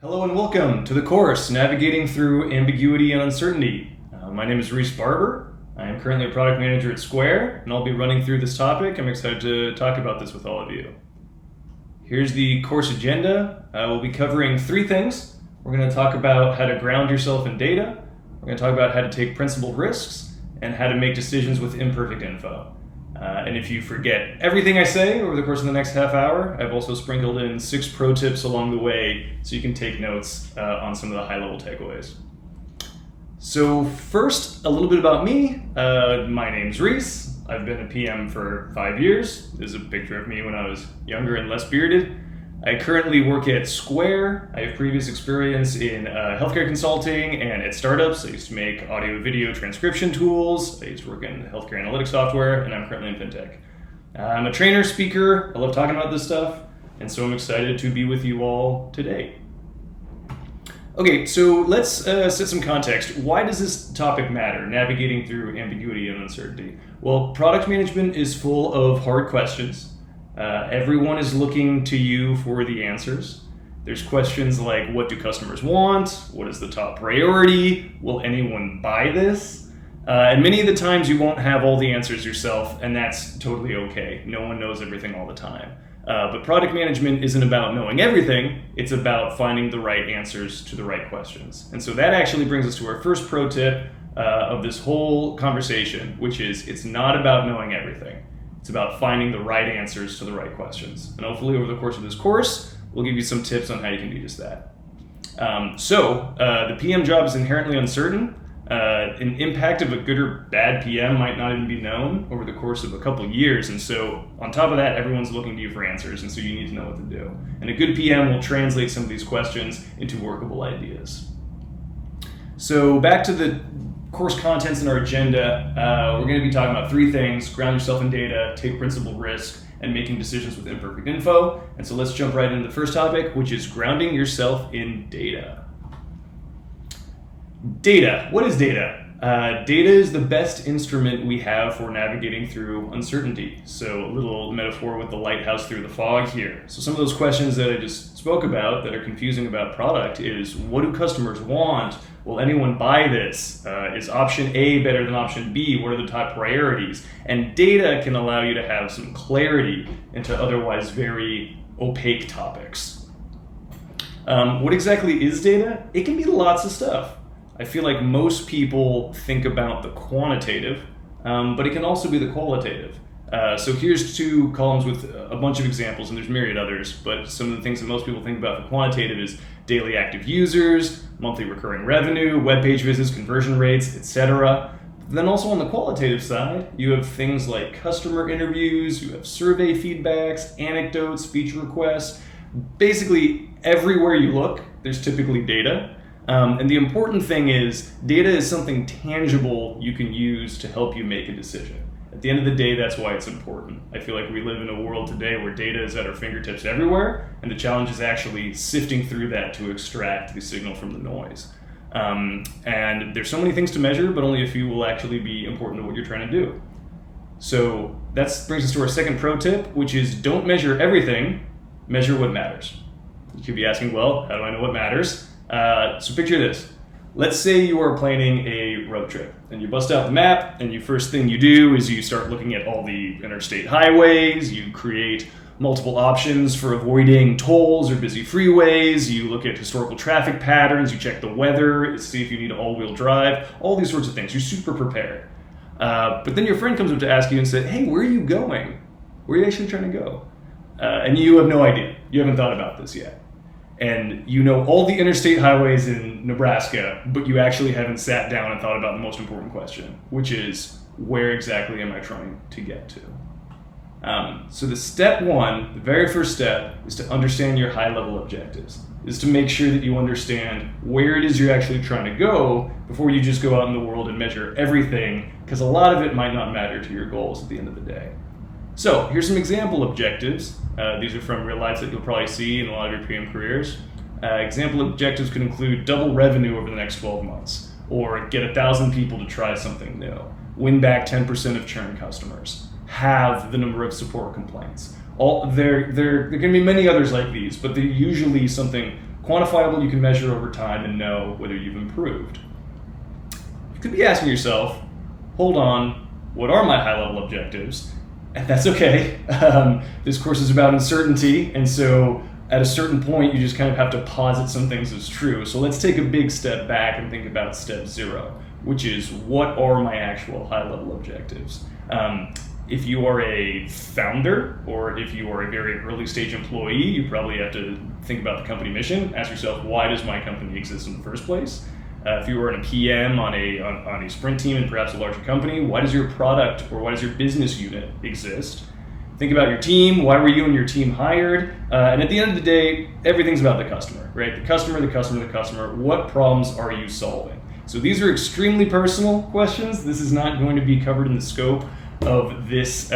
Hello and welcome to the course, Navigating Through Ambiguity and Uncertainty. My name is Reese Barbour. I am currently a product manager at Square, and I'll be running through this topic. I'm excited to talk about this with all of you. Here's the course agenda. We'll be covering three things. We're going to talk about how to ground yourself in data. We're going to talk about how to take principled risks and how to make decisions with imperfect info. And if you forget everything I say over the course of the next half hour, I've also sprinkled in 6 pro tips along the way so you can take notes on some of the high-level takeaways. So first, a little bit about me. My name's Reese. I've been a PM for 5 years. This is a picture of me when I was younger and less bearded. I currently work at Square. I have previous experience in healthcare consulting and at startups. I used to make audio video transcription tools. I used to work in healthcare analytics software, and I'm currently in fintech. I'm a trainer, speaker. I love talking about this stuff, and so I'm excited to be with you all today. Okay, so let's set some context. Why does this topic matter, navigating through ambiguity and uncertainty? Well, product management is full of hard questions. Everyone is looking to you for the answers. There's questions like, what do customers want? What is the top priority? Will anyone buy this? And many of the times you won't have all the answers yourself, and that's totally okay. No one knows everything all the time. But product management isn't about knowing everything. It's about finding the right answers to the right questions. And so that actually brings us to our first pro tip of this whole conversation, which is it's not about knowing everything. It's about finding the right answers to the right questions. And hopefully over the course of this course, we'll give you some tips on how you can do just that. The PM job is inherently uncertain. An impact of a good or bad PM might not even be known over the course of a couple of years. And so on top of that, everyone's looking to you for answers. And so you need to know what to do. And a good PM will translate some of these questions into workable ideas. So back to the course contents in our agenda, we're going to be talking about 3 things: ground yourself in data, take principled risk, and making decisions with imperfect info. And so let's jump right into the first topic, which is grounding yourself in data. Data. What is data? Data is the best instrument we have for navigating through uncertainty. So a little metaphor with the lighthouse through the fog here. So some of those questions that I just spoke about that are confusing about product is, what do customers want? Will anyone buy this? Is option A better than option B? What are the top priorities? And data can allow you to have some clarity into otherwise very opaque topics. What exactly is data? It can be lots of stuff. I feel like most people think about the quantitative, but it can also be the qualitative. So here's 2 columns with a bunch of examples, and there's myriad others, but some of the things that most people think about for quantitative is daily active users, monthly recurring revenue, web page visits, conversion rates, etc. Then also on the qualitative side, you have things like customer interviews, you have survey feedbacks, anecdotes, feature requests. Basically, everywhere you look, there's typically data. And the important thing is, data is something tangible you can use to help you make a decision. At the end of the day, that's why it's important. I feel like we live in a world today where data is at our fingertips everywhere, and the challenge is actually sifting through that to extract the signal from the noise. And there's so many things to measure, but only a few will actually be important to what you're trying to do. So that brings us to our second pro tip, which is don't measure everything, measure what matters. You could be asking, well, how do I know what matters? So picture this. Let's say you are planning a road trip and you bust out the map, and first thing you do is you start looking at all the interstate highways, you create multiple options for avoiding tolls or busy freeways, you look at historical traffic patterns, you check the weather, see if you need all-wheel drive, all these sorts of things. You're super prepared. But then your friend comes up to ask you and say, hey, where are you going? Where are you actually trying to go? And you have no idea. You haven't thought about this yet. And you know all the interstate highways in Nebraska, but you actually haven't sat down and thought about the most important question, which is, where exactly am I trying to get to? So the step 1, the very first step, is to understand your high-level objectives, is to make sure that you understand where it is you're actually trying to go before you just go out in the world and measure everything, because a lot of it might not matter to your goals at the end of the day. So here's some example objectives. These are from real life that you'll probably see in a lot of your PM careers. Example objectives could include double revenue over the next 12 months, or get 1,000 people to try something new, win back 10% of churn customers, have the number of support complaints. There can be many others like these, but they're usually something quantifiable, you can measure over time and know whether you've improved. You could be asking yourself, hold on, what are my high-level objectives? And that's okay. This course is about uncertainty, and so at a certain point, you just kind of have to posit some things as true. So let's take a big step back and think about step 0, which is, what are my actual high-level objectives? If you are a founder, or if you are a very early-stage employee, you probably have to think about the company mission. Ask yourself, why does my company exist in the first place? If you are a PM on a sprint team in perhaps a larger company, why does your product or why does your business unit exist? Think about your team. Why were you and your team hired? And at the end of the day, everything's about the customer, right? The customer, the customer, the customer. What problems are you solving? So these are extremely personal questions. This is not going to be covered in the scope of this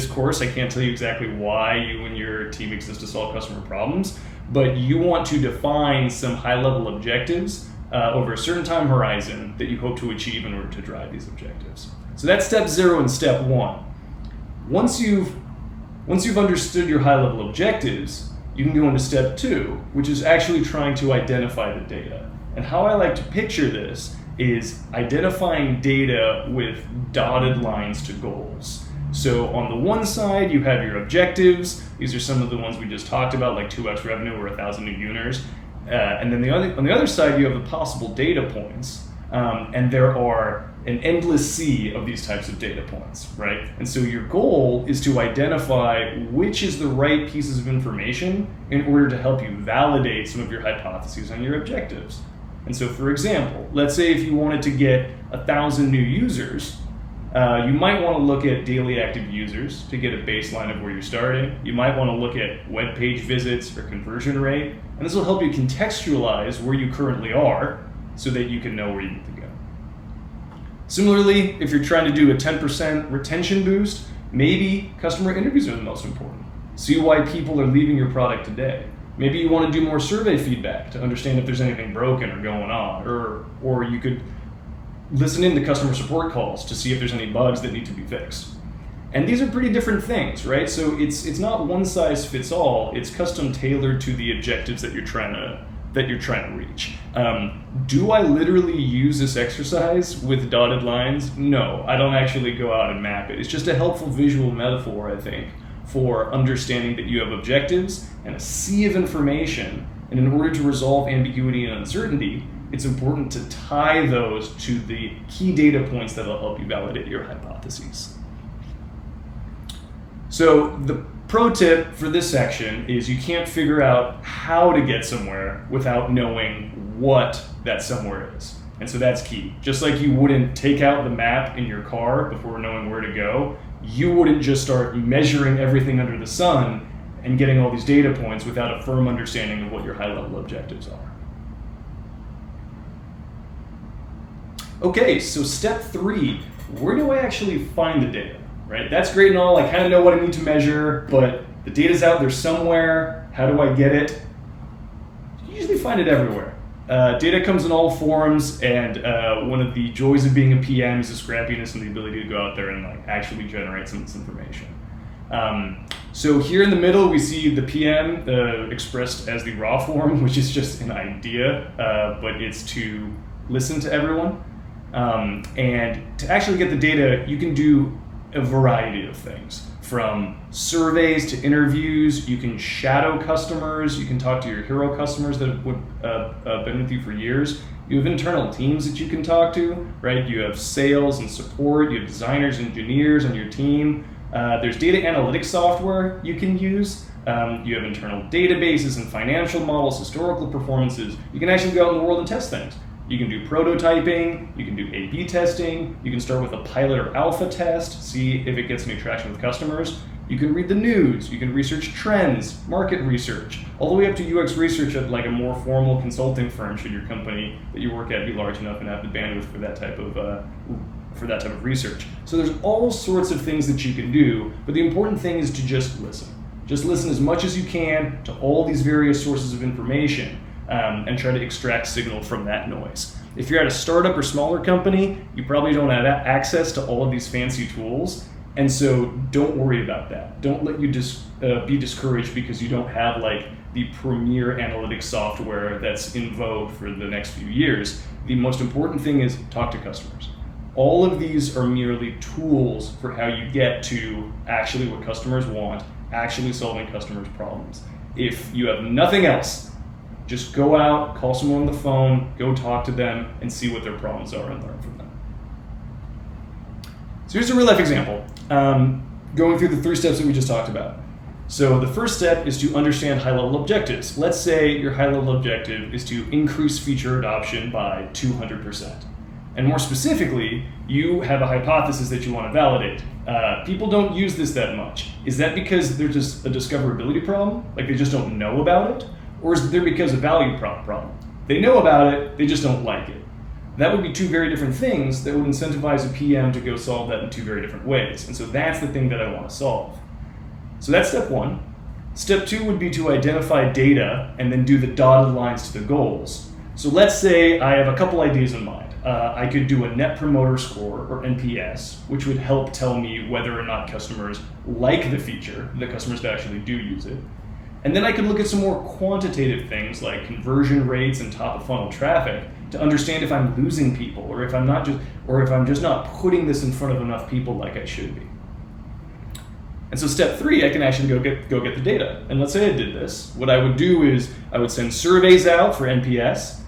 course. I can't tell you exactly why you and your team exist to solve customer problems, but you want to define some high-level objectives over a certain time horizon that you hope to achieve in order to drive these objectives. So that's step 0 and step 1. Once you've understood your high-level objectives, you can go into step 2, which is actually trying to identify the data. And how I like to picture this is identifying data with dotted lines to goals. So on the one side, you have your objectives. These are some of the ones we just talked about, like 2x revenue or 1,000 new users. And then on the other side, you have the possible data points. And there are an endless sea of these types of data points, right? And so your goal is to identify which is the right pieces of information in order to help you validate some of your hypotheses on your objectives. And so, for example, let's say if you wanted to get 1,000 new users, you might want to look at daily active users to get a baseline of where you're starting. You might want to look at web page visits or conversion rate, and this will help you contextualize where you currently are so that you can know where you need to go. Similarly, if you're trying to do a 10% retention boost, maybe customer interviews are the most important. See why people are leaving your product today. Maybe you want to do more survey feedback to understand if there's anything broken or going on, or you could listen in to customer support calls to see if there's any bugs that need to be fixed. And these are pretty different things, right? So it's not one size fits all. It's custom tailored to the objectives that you're trying to reach. Do I literally use this exercise with dotted lines? No, I don't actually go out and map it. It's just a helpful visual metaphor, I think, for understanding that you have objectives and a sea of information. And in order to resolve ambiguity and uncertainty, it's important to tie those to the key data points that will help you validate your hypotheses. So the pro tip for this section is you can't figure out how to get somewhere without knowing what that somewhere is. And so that's key. Just like you wouldn't take out the map in your car before knowing where to go, you wouldn't just start measuring everything under the sun and getting all these data points without a firm understanding of what your high-level objectives are. Okay, so step 3, where do I actually find the data, right? That's great and all, I kind of know what I need to measure, but the data's out there somewhere. How do I get it? You usually find it everywhere. Data comes in all forms, and one of the joys of being a PM is the scrappiness and the ability to go out there and actually generate some of this information. So here in the middle, we see the PM expressed as the raw form, which is just an idea, but it's to listen to everyone. And to actually get the data, you can do a variety of things, from surveys to interviews. You can shadow customers. You can talk to your hero customers that have been with you for years. You have internal teams that you can talk to, right? You have sales and support. You have designers, engineers on your team. There's data analytics software you can use. You have internal databases and financial models, historical performances. You can actually go out in the world and test things. You can do prototyping, you can do A/B testing, you can start with a pilot or alpha test, see if it gets any traction with customers. You can read the news, you can research trends, market research, all the way up to UX research at like a more formal consulting firm should your company that you work at be large enough and have the bandwidth for that type of research. So there's all sorts of things that you can do, but the important thing is to just listen. Just listen as much as you can to all these various sources of information. And try to extract signal from that noise. If you're at a startup or smaller company, you probably don't have access to all of these fancy tools, and so don't worry about that. Don't let you be discouraged because you don't have like the premier analytics software that's in vogue for the next few years. The most important thing is talk to customers. All of these are merely tools for how you get to actually what customers want, actually solving customers' problems. If you have nothing else, just go out, call someone on the phone, go talk to them, and see what their problems are and learn from them. So here's a real life example, going through the 3 steps that we just talked about. So the first step is to understand high-level objectives. Let's say your high-level objective is to increase feature adoption by 200%. And more specifically, you have a hypothesis that you want to validate. People don't use this that much. Is that because there's just a discoverability problem? Like they just don't know about it? Or is there because of value problem? They know about it, they just don't like it. That would be 2 very different things that would incentivize a PM to go solve that in 2 very different ways. And so that's the thing that I want to solve. So that's step 1. Step 2 would be to identify data and then do the dotted lines to the goals. So let's say I have a couple ideas in mind. I could do a Net Promoter Score, or NPS, which would help tell me whether or not customers like the feature, the customers that actually do use it. And then I could look at some more quantitative things like conversion rates and top of funnel traffic to understand if I'm losing people or if I'm just not putting this in front of enough people like I should be. And so step 3, I can actually go get the data. And let's say I did this. What I would do is I would send surveys out for NPS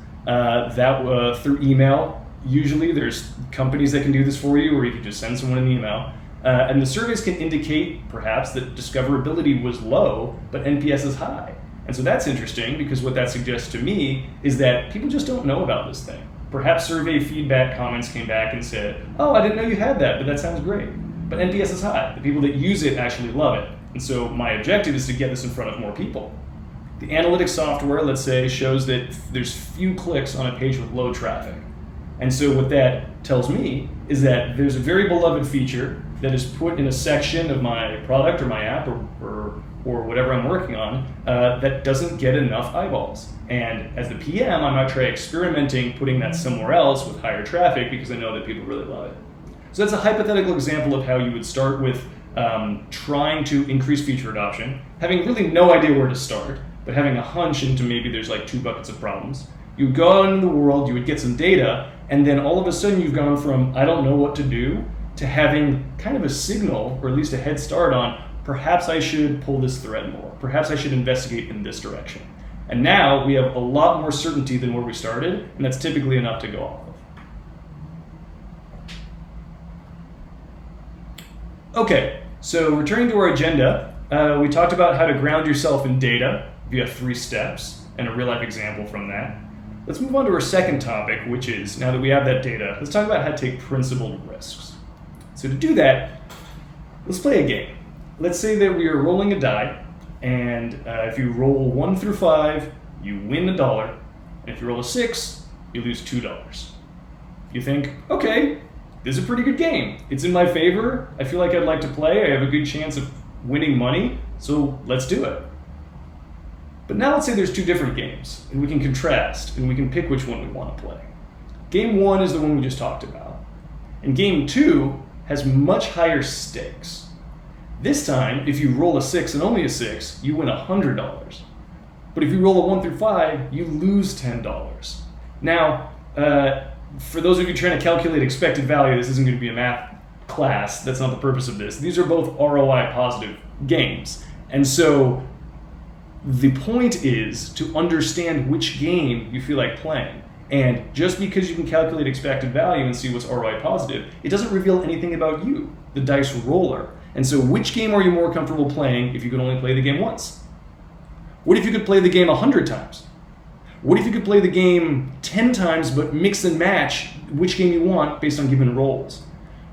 through email. Usually there's companies that can do this for you, or you can just send someone an email. And the surveys can indicate perhaps that discoverability was low, but NPS is high. And so that's interesting because what that suggests to me is that people just don't know about this thing. Perhaps survey feedback comments came back and said, oh, I didn't know you had that, but that sounds great. But NPS is high. The people that use it actually love it. And so my objective is to get this in front of more people. The analytics software, let's say, shows that there's few clicks on a page with low traffic. And so what that tells me is that there's a very beloved feature that is put in a section of my product or my app or whatever I'm working on that doesn't get enough eyeballs. And as the PM, I might try experimenting, putting that somewhere else with higher traffic because I know that people really love it. So that's a hypothetical example of how you would start with trying to increase feature adoption, having really no idea where to start, but having a hunch into maybe there's like 2 buckets of problems. You would go out into the world, you would get some data, and then all of a sudden you've gone from I don't know what to do to having kind of a signal, or at least a head start on, perhaps I should pull this thread more. Perhaps I should investigate in this direction. And now we have a lot more certainty than where we started, and that's typically enough to go off of. Okay, so returning to our agenda, we talked about how to ground yourself in data via 3 steps and a real life example from that. Let's move on to our second topic, which is, now that we have that data, let's talk about how to take principled risks. So to do that, let's play a game. Let's say that we are rolling a die, and if you roll 1 through 5, you win $1, and if you roll a 6, you lose $2. You think, okay, this is a pretty good game. It's in my favor. I feel like I'd like to play. I have a good chance of winning money, so let's do it. But now let's say there's 2 different games, and we can contrast, and we can pick which one we want to play. Game 1 is the one we just talked about. And game 2 has much higher stakes. This time, if you roll a 6 and only a 6, you win $100. But if you roll a 1 through 5, you lose $10. Now, for those of you trying to calculate expected value, this isn't going to be a math class. That's not the purpose of this. These are both ROI positive games. And so the point is to understand which game you feel like playing. And just because you can calculate expected value and see what's ROI positive, it doesn't reveal anything about you, the dice roller. And so which game are you more comfortable playing if you could only play the game once? What if you could play the game 100 times? What if you could play the game 10 times but mix and match which game you want based on given rolls?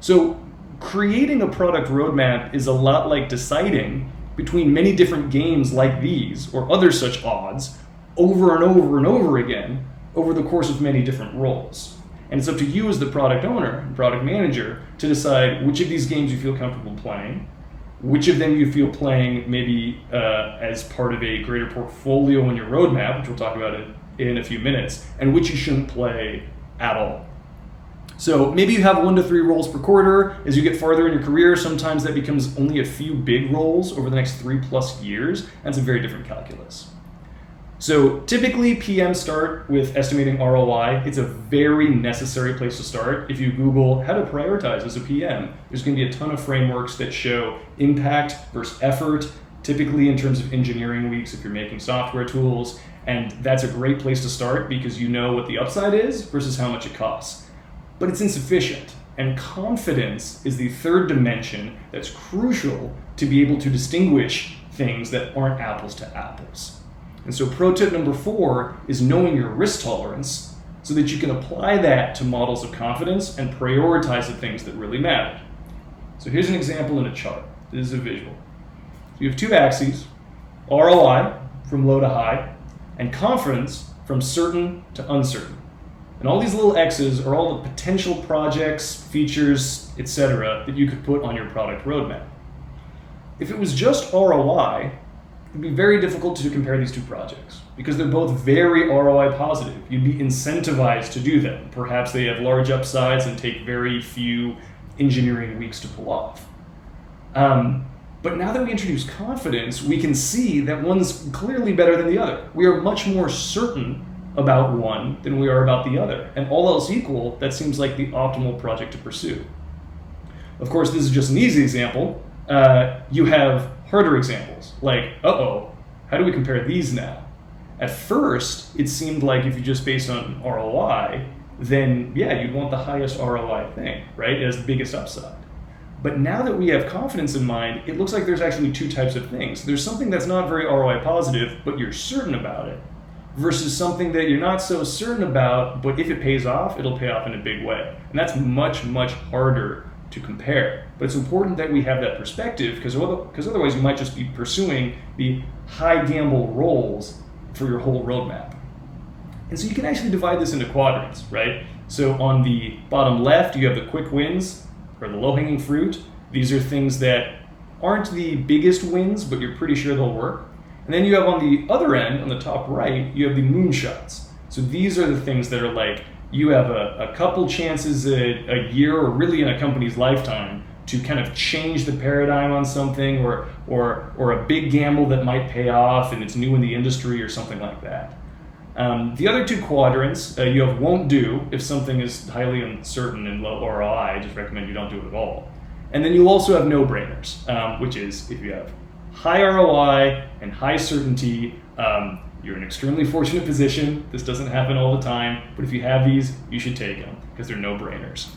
So creating a product roadmap is a lot like deciding between many different games like these or other such odds over and over and over again over the course of many different roles. And it's up to you as the product owner and product manager to decide which of these games you feel comfortable playing, which of them you feel playing maybe as part of a greater portfolio in your roadmap, which we'll talk about in a few minutes, and which you shouldn't play at all. So maybe you have 1 to 3 roles per quarter. As you get farther in your career, sometimes that becomes only a few big roles over the next 3+ years. That's a very different calculus. So typically PMs start with estimating ROI. It's a very necessary place to start. If you Google how to prioritize as a PM, there's going to be a ton of frameworks that show impact versus effort, typically in terms of engineering weeks if you're making software tools. And that's a great place to start because you know what the upside is versus how much it costs. But it's insufficient. And confidence is the third dimension that's crucial to be able to distinguish things that aren't apples to apples. And so pro tip number 4 is knowing your risk tolerance so that you can apply that to models of confidence and prioritize the things that really matter. So here's an example in a chart. This is a visual. So you have 2 axes, ROI from low to high, and confidence from certain to uncertain. And all these little X's are all the potential projects, features, etc. that you could put on your product roadmap. If it was just ROI, it'd be very difficult to compare these 2 projects because they're both very ROI positive. You'd be incentivized to do them. Perhaps they have large upsides and take very few engineering weeks to pull off. But now that we introduce confidence, we can see that one's clearly better than the other. We are much more certain about one than we are about the other. And all else equal, that seems like the optimal project to pursue. Of course, this is just an easy example. You have harder examples, like, how do we compare these now? At first, it seemed like if you just based on ROI, then yeah, you'd want the highest ROI thing, right? It has the biggest upside. But now that we have confidence in mind, it looks like there's actually 2 types of things. There's something that's not very ROI positive, but you're certain about it, versus something that you're not so certain about, but if it pays off, it'll pay off in a big way. And that's much, much harder to compare. But it's important that we have that perspective because otherwise you might just be pursuing the high gamble roles for your whole roadmap. And so you can actually divide this into quadrants, right? So on the bottom left, you have the quick wins or the low-hanging fruit. These are things that aren't the biggest wins, but you're pretty sure they'll work. And then you have on the other end, on the top right, you have the moonshots. So these are the things that are like, you have a couple chances a year or really in a company's lifetime to kind of change the paradigm on something or a big gamble that might pay off and it's new in the industry or something like that. The other 2 quadrants, you have won't do if something is highly uncertain and low ROI. I just recommend you don't do it at all. And then you'll also have no-brainers, which is if you have high ROI and high certainty, you're in an extremely fortunate position. This doesn't happen all the time, but if you have these, you should take them because they're no-brainers.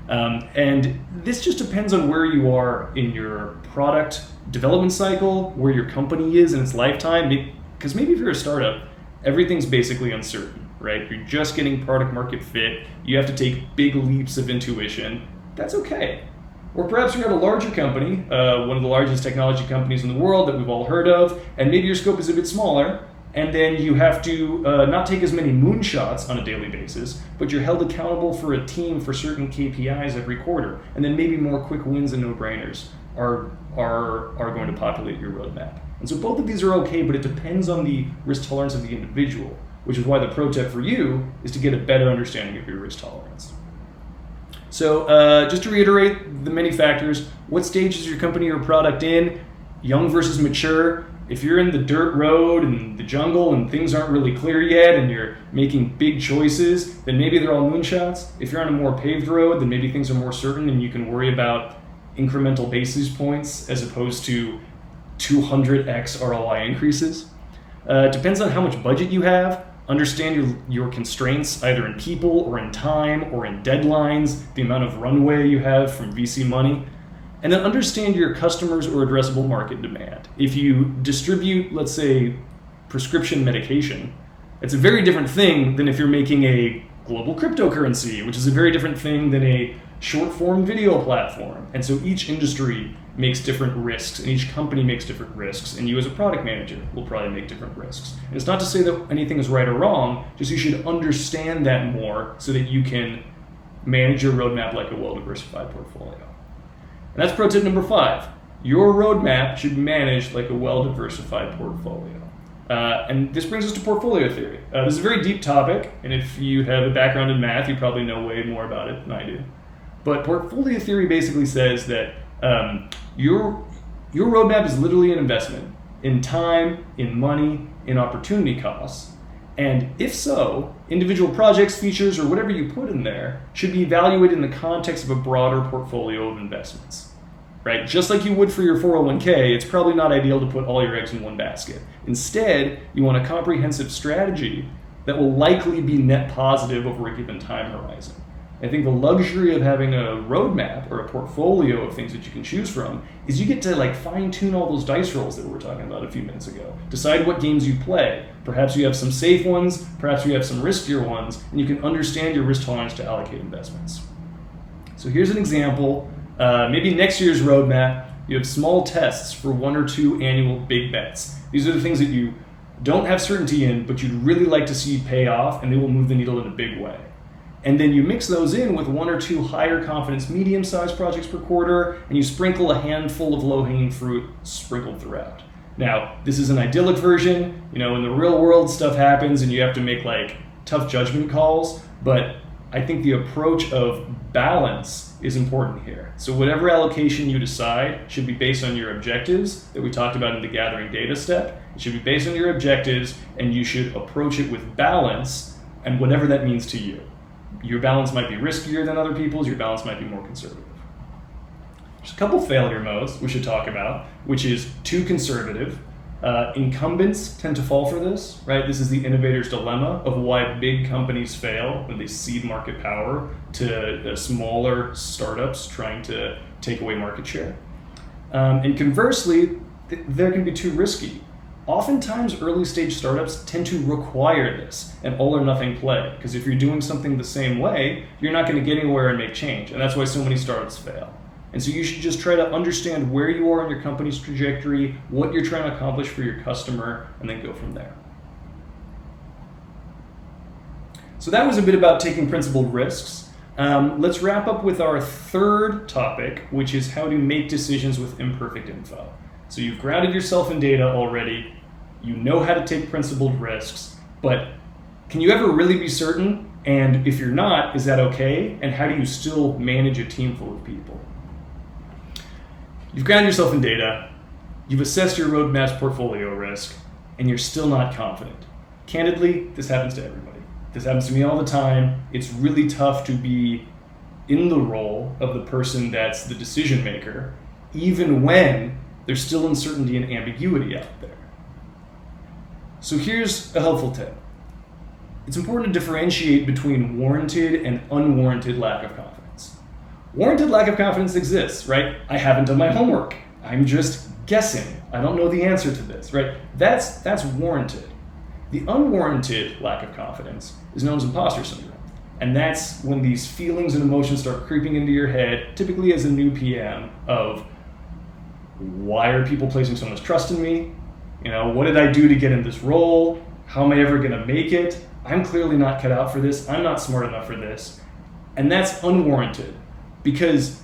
And this just depends on where you are in your product development cycle, where your company is in its lifetime, because maybe if you're a startup, everything's basically uncertain, right? You're just getting product market fit. You have to take big leaps of intuition. That's okay. Or perhaps you're at a larger company, one of the largest technology companies in the world that we've all heard of, and maybe your scope is a bit smaller, and then you have to not take as many moonshots on a daily basis, but you're held accountable for a team for certain KPIs every quarter, and then maybe more quick wins and no-brainers are going to populate your roadmap. And so both of these are okay, but it depends on the risk tolerance of the individual, which is why the pro tip for you is to get a better understanding of your risk tolerance. So just to reiterate the many factors, what stage is your company or product in? Young versus mature. If you're in the dirt road and the jungle and things aren't really clear yet and you're making big choices, then maybe they're all moonshots. If you're on a more paved road, then maybe things are more certain and you can worry about incremental basis points as opposed to 200x ROI increases. Depends on how much budget you have. Understand your constraints either in people or in time or in deadlines, the amount of runway you have from VC money. And then understand your customers or addressable market demand. If you distribute, let's say, prescription medication, it's a very different thing than if you're making a global cryptocurrency, which is a very different thing than a short-form video platform. And so each industry makes different risks, and each company makes different risks, and you as a product manager will probably make different risks. And it's not to say that anything is right or wrong, just you should understand that more so that you can manage your roadmap like a well-diversified portfolio. And that's pro tip number 5. Your roadmap should be managed like a well-diversified portfolio. And this brings us to portfolio theory. This is a very deep topic, and if you have a background in math, you probably know way more about it than I do. But portfolio theory basically says that your roadmap is literally an investment in time, in money, in opportunity costs? And if so, individual projects, features, or whatever you put in there should be evaluated in the context of a broader portfolio of investments, right? Just like you would for your 401k, it's probably not ideal to put all your eggs in one basket. Instead, you want a comprehensive strategy that will likely be net positive over a given time horizon. I think the luxury of having a roadmap or a portfolio of things that you can choose from is you get to like fine-tune all those dice rolls that we were talking about a few minutes ago. Decide what games you play. Perhaps you have some safe ones, perhaps you have some riskier ones, and you can understand your risk tolerance to allocate investments. So here's an example. Maybe next year's roadmap, you have small tests for 1 or 2 annual big bets. These are the things that you don't have certainty in, but you'd really like to see pay off, and they will move the needle in a big way. And then you mix those in with 1 or 2 higher confidence, medium-sized projects per quarter, and you sprinkle a handful of low-hanging fruit sprinkled throughout. Now, this is an idyllic version. You know, in the real world, stuff happens and you have to make like tough judgment calls, but I think the approach of balance is important here. So whatever allocation you decide should be based on your objectives that we talked about in the gathering data step. It should be based on your objectives, and you should approach it with balance and whatever that means to you. Your balance might be riskier than other people's, your balance might be more conservative. There's a couple failure modes we should talk about, which is too conservative. Incumbents tend to fall for this, right? This is the innovator's dilemma of why big companies fail when they cede market power to smaller startups trying to take away market share. And conversely, there can be too risky. Oftentimes, early stage startups tend to require this, an all or nothing play, because if you're doing something the same way, you're not going to get anywhere and make change, and that's why so many startups fail. And so you should just try to understand where you are in your company's trajectory, what you're trying to accomplish for your customer, and then go from there. So that was a bit about taking principled risks. Let's wrap up with our third topic, which is how to make decisions with imperfect info. So you've grounded yourself in data already, you know how to take principled risks, but can you ever really be certain? And if you're not, is that okay? And how do you still manage a team full of people? You've grounded yourself in data, you've assessed your roadmap's portfolio risk, and you're still not confident. Candidly, this happens to everybody. This happens to me all the time. It's really tough to be in the role of the person that's the decision maker, even when there's still uncertainty and ambiguity out there. So here's a helpful tip. It's important to differentiate between warranted and unwarranted lack of confidence. Warranted lack of confidence exists, right? I haven't done my homework. I'm just guessing. I don't know the answer to this, right? That's warranted. The unwarranted lack of confidence is known as imposter syndrome. And that's when these feelings and emotions start creeping into your head, typically as a new PM, of why are people placing so much trust in me? You know, what did I do to get in this role? How am I ever gonna make it? I'm clearly not cut out for this. I'm not smart enough for this. And that's unwarranted, because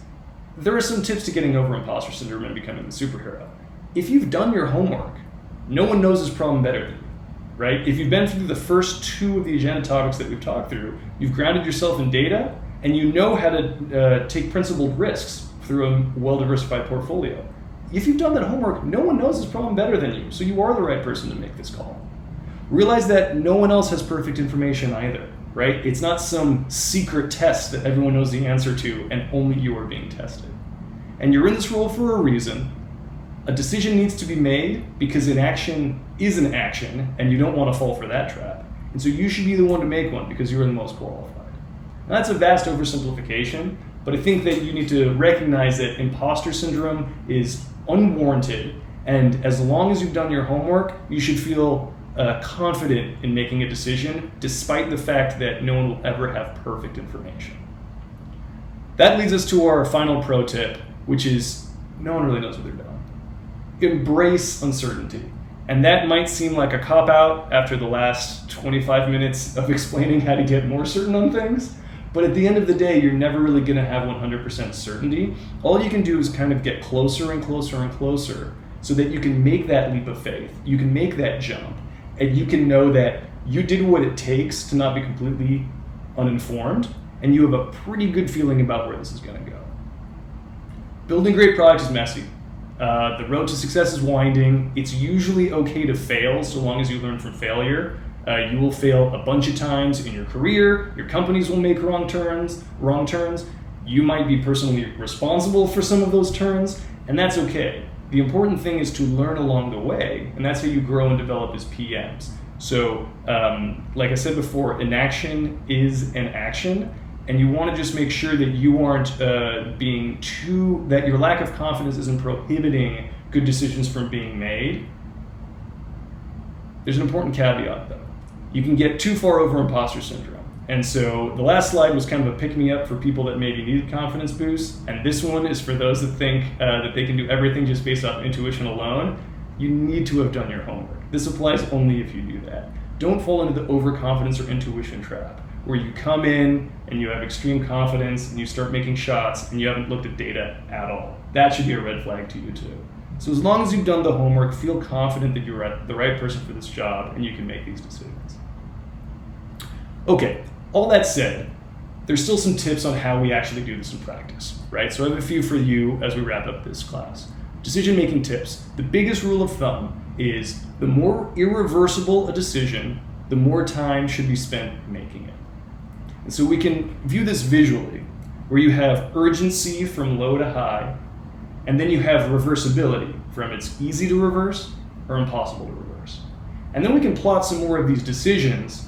there are some tips to getting over imposter syndrome and becoming the superhero. If you've done your homework, no one knows this problem better than you, right? If you've been through the first 2 of the agenda topics that we've talked through, you've grounded yourself in data, and you know how to take principled risks through a well-diversified portfolio. If you've done that homework, no one knows this problem better than you, so you are the right person to make this call. Realize that no one else has perfect information either, right? It's not some secret test that everyone knows the answer to and only you are being tested. And you're in this role for a reason. A decision needs to be made because an action is an action, and you don't want to fall for that trap. And so you should be the one to make one because you're the most qualified. Now, that's a vast oversimplification, but I think that you need to recognize that imposter syndrome is unwarranted, and as long as you've done your homework, you should feel confident in making a decision, despite the fact that no one will ever have perfect information. That leads us to our final pro tip, which is no one really knows what they're doing. Embrace uncertainty. And that might seem like a cop-out after the last 25 minutes of explaining how to get more certain on things, but at the end of the day, you're never really going to have 100% certainty. All you can do is kind of get closer and closer and closer so that you can make that leap of faith. You can make that jump, and you can know that you did what it takes to not be completely uninformed, and you have a pretty good feeling about where this is going to go. Building great products is messy. The road to success is winding. It's usually okay to fail so long as you learn from failure. You will fail a bunch of times in your career. Your companies will make wrong turns. You might be personally responsible for some of those turns, and that's okay. The important thing is to learn along the way, and that's how you grow and develop as PMs. So, like I said before, inaction is an action, and you want to just make sure that you aren't that your lack of confidence isn't prohibiting good decisions from being made. There's an important caveat though. You can get too far over imposter syndrome. And so the last slide was kind of a pick-me-up for people that maybe need confidence boosts, and this one is for those that think that they can do everything just based off intuition alone. You need to have done your homework. This applies only if you do that. Don't fall into the overconfidence or intuition trap, where you come in and you have extreme confidence and you start making shots and you haven't looked at data at all. That should be a red flag to you too. So as long as you've done the homework, feel confident that you're the right person for this job and you can make these decisions. Okay, all that said, there's still some tips on how we actually do this in practice, right? So I have a few for you as we wrap up this class. Decision-making tips. The biggest rule of thumb is the more irreversible a decision, the more time should be spent making it. And so we can view this visually, where you have urgency from low to high, and then you have reversibility from it's easy to reverse or impossible to reverse. And then we can plot some more of these decisions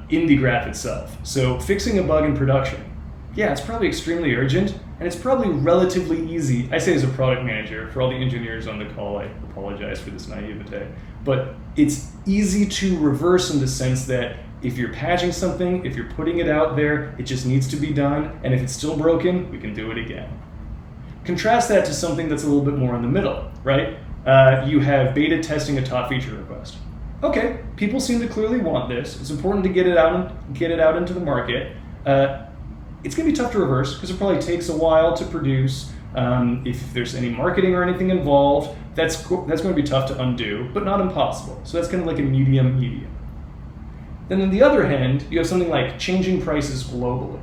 in the graph itself. So fixing a bug in production, yeah, it's probably extremely urgent, and it's probably relatively easy. I say as a product manager, for all the engineers on the call, I apologize for this naivete, but it's easy to reverse in the sense that if you're patching something, if you're putting it out there, it just needs to be done, and if it's still broken, we can do it again. Contrast that to something that's a little bit more in the middle, right? You have beta testing a top feature request. Okay, people seem to clearly want this. It's important to get it out into the market. It's going to be tough to reverse because it probably takes a while to produce. If there's any marketing or anything involved, that's going to be tough to undo, but not impossible. So that's kind of like a medium. Then on the other hand, you have something like changing prices globally.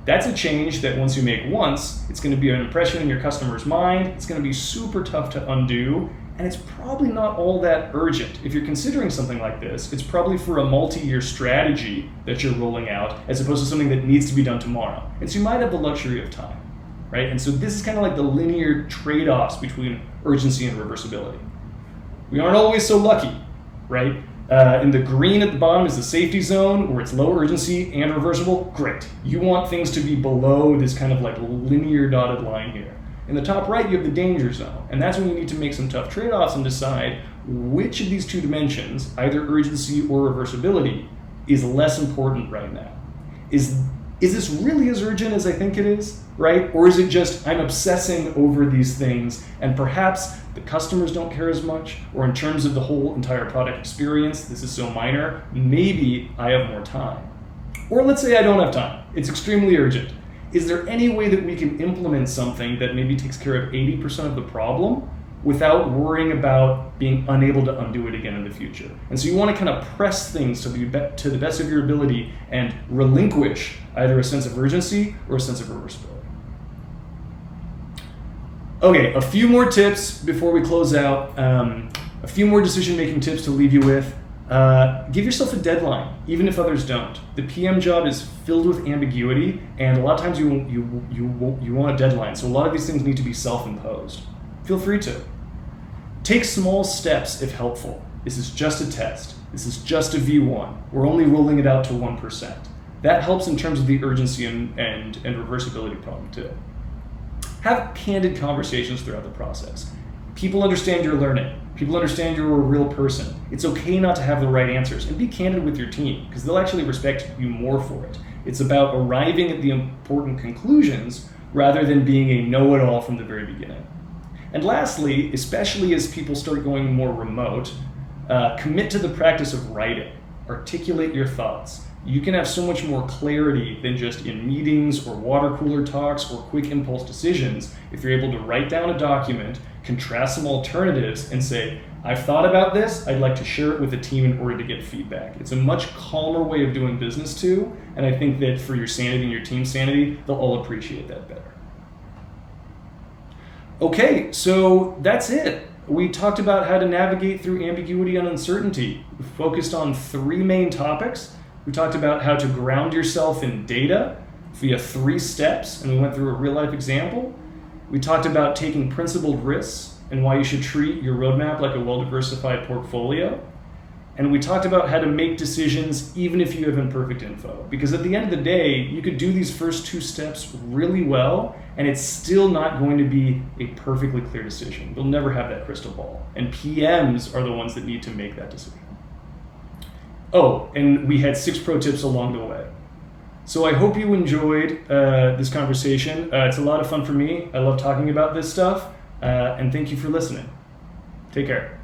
That's a change that once you make once, it's going to be an impression in your customer's mind. It's going to be super tough to undo, and it's probably not all that urgent. If you're considering something like this, it's probably for a multi-year strategy that you're rolling out, as opposed to something that needs to be done tomorrow. And so you might have the luxury of time, right? And so this is kind of like the linear trade-offs between urgency and reversibility. We aren't always so lucky, right? In the green at the bottom is the safety zone, where it's low urgency and reversible. Great. You want things to be below this kind of like linear dotted line here. In the top right, you have the danger zone, and that's when you need to make some tough trade-offs and decide which of these two dimensions, either urgency or reversibility, is less important right now. Is this really as urgent as I think it is, right? Or is it just I'm obsessing over these things, and perhaps the customers don't care as much, or in terms of the whole entire product experience, this is so minor, maybe I have more time. Or let's say I don't have time. It's extremely urgent. Is there any way that we can implement something that maybe takes care of 80% of the problem without worrying about being unable to undo it again in the future? And so you want to kind of press things to the best of your ability and relinquish either a sense of urgency or a sense of reversibility. Okay, a few more tips before we close out. A few more decision-making tips to leave you with. Give yourself a deadline, even if others don't. The PM job is filled with ambiguity, and a lot of times you want a deadline, so a lot of these things need to be self-imposed. Feel free to. Take small steps if helpful. This is just a test. This is just a V1. We're only rolling it out to 1%. That helps in terms of the urgency and reversibility problem too. Have candid conversations throughout the process. People understand you're learning. People understand you're a real person. It's okay not to have the right answers, and be candid with your team because they'll actually respect you more for it. It's about arriving at the important conclusions rather than being a know-it-all from the very beginning. And lastly, especially as people start going more remote, commit to the practice of writing. Articulate your thoughts. You can have so much more clarity than just in meetings or water cooler talks or quick impulse decisions if you're able to write down a document, contrast some alternatives, and say, I've thought about this, I'd like to share it with the team in order to get feedback. It's a much calmer way of doing business too, and I think that for your sanity and your team's sanity, they'll all appreciate that better. Okay, so that's it. We talked about how to navigate through ambiguity and uncertainty. We focused on 3 main topics. We talked about how to ground yourself in data via 3 steps, and we went through a real-life example. We talked about taking principled risks and why you should treat your roadmap like a well-diversified portfolio. And we talked about how to make decisions even if you have imperfect info. Because at the end of the day, you could do these first 2 steps really well, and it's still not going to be a perfectly clear decision. You'll never have that crystal ball. And PMs are the ones that need to make that decision. Oh, and we had 6 pro tips along the way. So I hope you enjoyed this conversation. It's a lot of fun for me. I love talking about this stuff. And thank you for listening. Take care.